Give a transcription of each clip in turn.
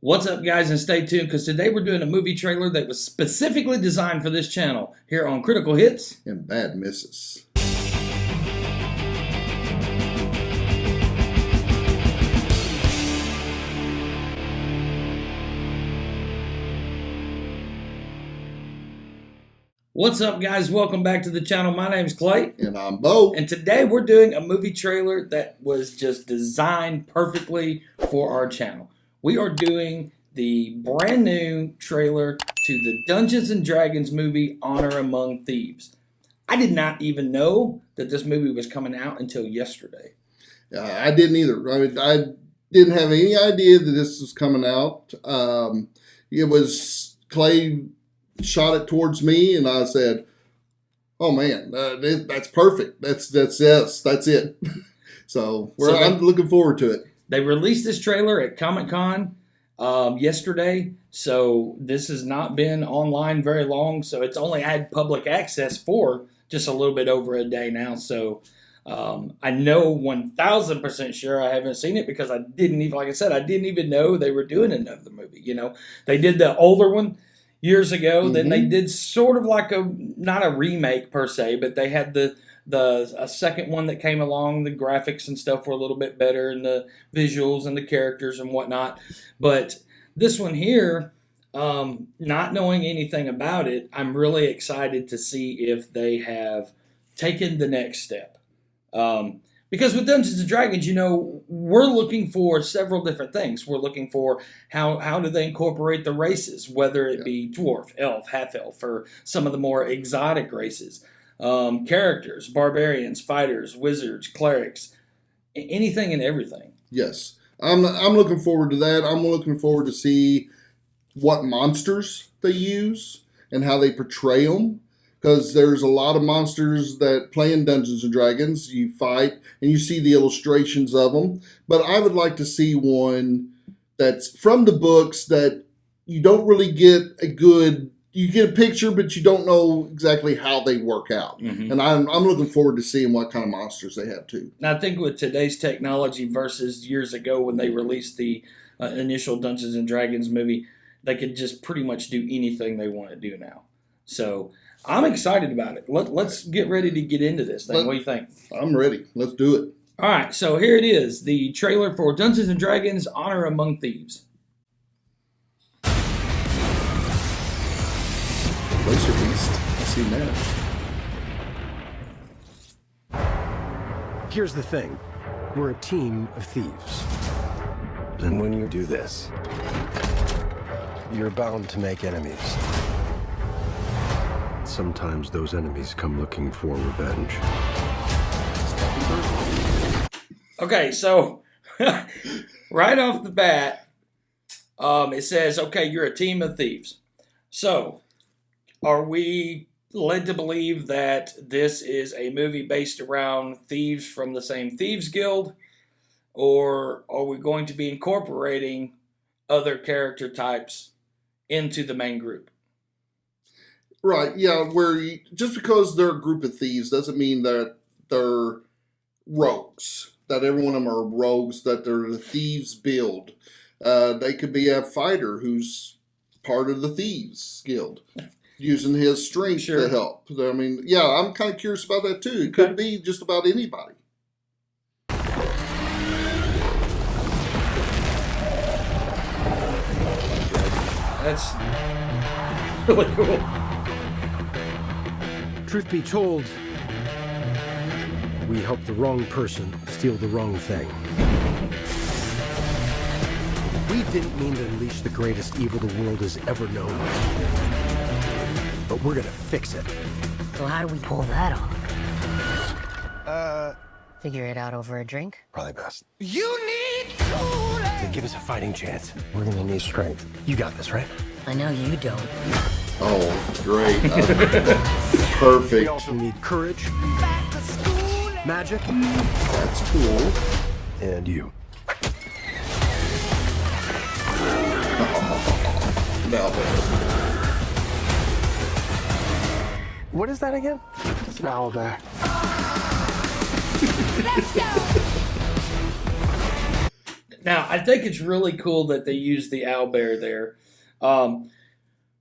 What's up, guys, and stay tuned because today we're doing a movie trailer that was specifically designed for this channel here on Critical Hits and Bad Misses. What's up, guys? Welcome back to the channel. My name's Clay. And I'm Bo. And today we're doing a movie trailer that was just designed perfectly for our channel. We are doing the brand new trailer to the Dungeons and Dragons movie, Honor Among Thieves. I did not even know that this movie was coming out until yesterday. I didn't either. I didn't have any idea that this was coming out. It was Clay shot it towards me, and I said, "Oh man, that's perfect. That's it." I'm looking forward to it. They released this trailer at Comic-Con yesterday, so this has not been online very long. So it's only had public access for just a little bit over a day now. So I know 1,000% sure I haven't seen it because I didn't even know they were doing another movie. You know, they did the older one years ago. Then they did sort of like not a remake per se, but they had a second one that came along. The graphics and stuff were a little bit better, and the visuals and the characters and whatnot. But this one here, not knowing anything about it, I'm really excited to see if they have taken the next step. Because with Dungeons and Dragons, you know, we're looking for several different things. We're looking for how do they incorporate the races, whether it be dwarf, elf, half-elf, or some of the more exotic races. Characters, barbarians, fighters, wizards, clerics, anything and everything. Yes. I'm looking forward to that. I'm looking forward to see what monsters they use and how they portray them. Because there's a lot of monsters that play in Dungeons and Dragons. You fight and you see the illustrations of them. But I would like to see one that's from the books that you don't really get you get a picture, but you don't know exactly how they work out. And I'm looking forward to seeing what kind of monsters they have too. And I think with today's technology versus years ago when they released the initial Dungeons and Dragons movie, they could just pretty much do anything they want to do now. So I'm excited about it. Let's get ready to get into this thing. What do you think? I'm ready. Let's do it. All right, so here it is, the trailer for Dungeons and Dragons Honor Among Thieves. Laser Beast. I've seen that. Here's the thing. We're a team of thieves. And when you do this, you're bound to make enemies. Sometimes those enemies come looking for revenge. Okay, so right off the bat, it says, okay, you're a team of thieves. So are we led to believe that this is a movie based around thieves from the same Thieves Guild? Or are we going to be incorporating other character types into the main group? Right, yeah, just because they're a group of thieves doesn't mean that they're rogues, that every one of them are rogues, that they're the Thieves Guild. They could be a fighter who's part of the Thieves Guild, using his strength to help. I mean, yeah, I'm kind of curious about that too. It could be just about anybody. That's really cool. Truth be told, we helped the wrong person steal the wrong thing. We didn't mean to unleash the greatest evil the world has ever known. But we're gonna fix it. So how do we pull that off? Figure it out over a drink? Probably best. You need to Give us a fighting chance. We're gonna need strength. You got this, right? I know you don't. Oh, great. Perfect. We also need courage, magic, That's cool. and you. Now, What is that again? It's an owlbear. Now, I think it's really cool that they use the owlbear there. Um,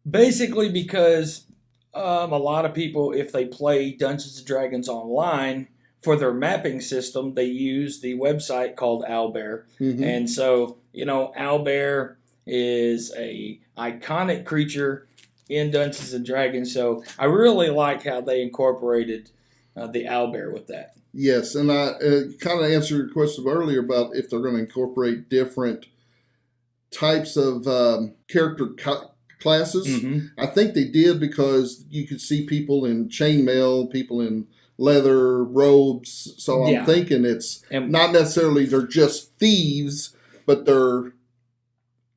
Basically because a lot of people, if they play Dungeons and Dragons online, for their mapping system, they use the website called Owlbear. Mm-hmm. And so, Owlbear is a iconic creature in Dungeons and Dragons. So I really like how they incorporated the owlbear with that. Yes, and I kind of answered your question earlier about if they're going to incorporate different types of character classes. Mm-hmm. I think they did because you could see people in chainmail, people in leather robes. So I'm thinking it's not necessarily they're just thieves, but they're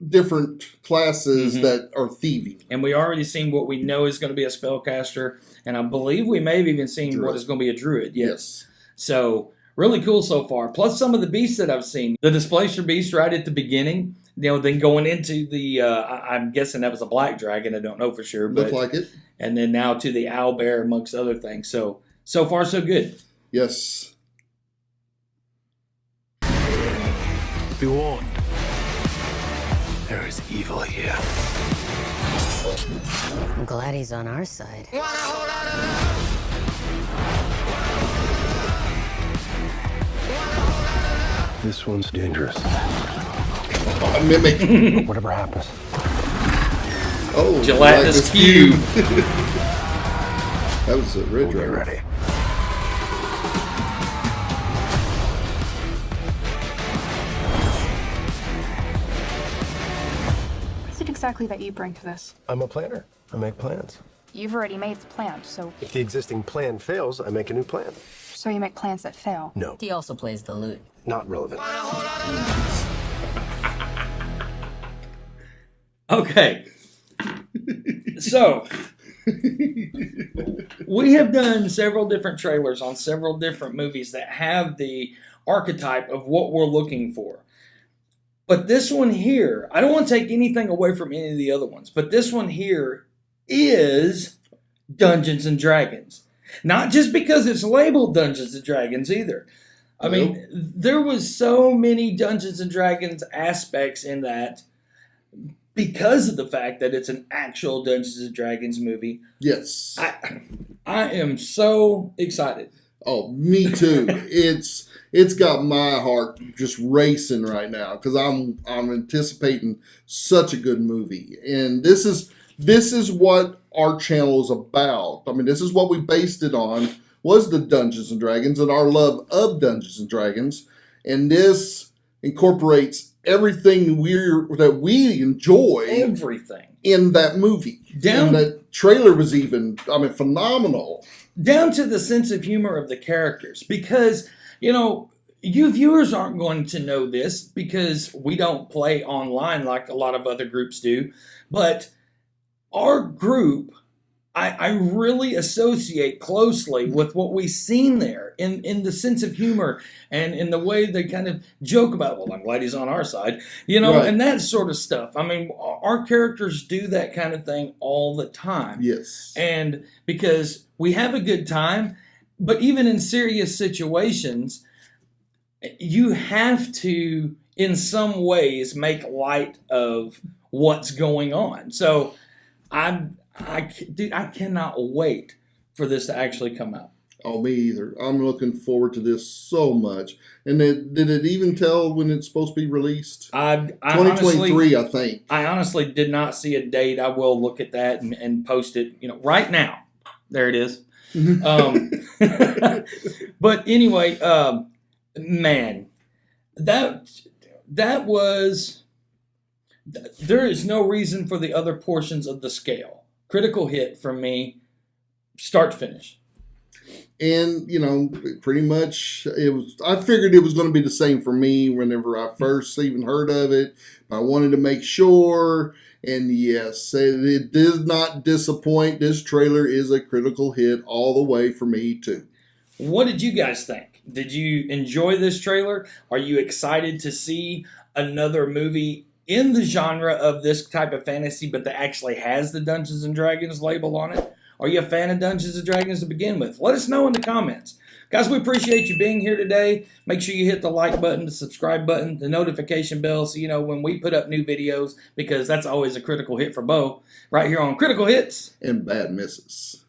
different classes that are thieving. And we already seen what we know is going to be a spellcaster, and I believe we may have even seen what is going to be a druid. Yes. So really cool so far. Plus some of the beasts that I've seen. The Displacer beast right at the beginning. Then going into the, I'm guessing that was a black dragon. I don't know for sure. But, looked like it. And then now to the owlbear amongst other things. So far so good. Yes. Be warned. There is evil here. I'm glad he's on our side. This one's dangerous. A mimic. Whatever happens. Oh, gelatinous cube. That was a red We'll dragon. be ready. What is it exactly that you bring to this? I'm a planner. I make plans. You've already made the plan, so If the existing plan fails, I make a new plan. you make plans that fail. No, He also plays the lute. not relevant. Okay. So, we have done several different trailers on several different movies that have the archetype of what we're looking for. But this one here, I don't want to take anything away from any of the other ones, but this one here is Dungeons and Dragons. Not just because it's labeled Dungeons and Dragons either. I mean, there was so many Dungeons and Dragons aspects in that because of the fact that it's an actual Dungeons and Dragons movie. Yes. I am so excited. Oh, me too. It's got my heart just racing right now because I'm anticipating such a good movie, and this is what our channel is about. I mean, this is what we based it on, was the Dungeons and Dragons and our love of Dungeons and Dragons, and this incorporates everything that we enjoy Everything. in that movie. And that trailer was even, phenomenal. Down to the sense of humor of the characters. Because, you viewers aren't going to know this because we don't play online like a lot of other groups do. But our group, I really associate closely with what we've seen there in the sense of humor and in the way they kind of joke about, well, I'm glad he's on our side, Right. and that sort of stuff. I mean, our characters do that kind of thing all the time. Yes. And because we have a good time, but even in serious situations, you have to, in some ways, make light of what's going on. So I cannot wait for this to actually come out. Oh, me either. I'm looking forward to this so much. And did it even tell when it's supposed to be released? I 2023, I think. I honestly did not see a date. I will look at that and post it, right now. There it is. But anyway, man, that was. There is no reason for the other portions of the scale. Critical hit from me, start to finish. And, pretty much I figured it was going to be the same for me whenever I first even heard of it. I wanted to make sure. And yes, it did not disappoint. This trailer is a critical hit all the way for me too. What did you guys think? Did you enjoy this trailer? Are you excited to see another movie in the genre of this type of fantasy, but that actually has the Dungeons and Dragons label on it? Are you a fan of Dungeons and Dragons to begin with? Let us know in the comments. guys, we appreciate you being here today. Make sure you hit the like button, the subscribe button, the notification bell so you know when we put up new videos, because that's always a critical hit for Bo right here on Critical Hits And bad misses.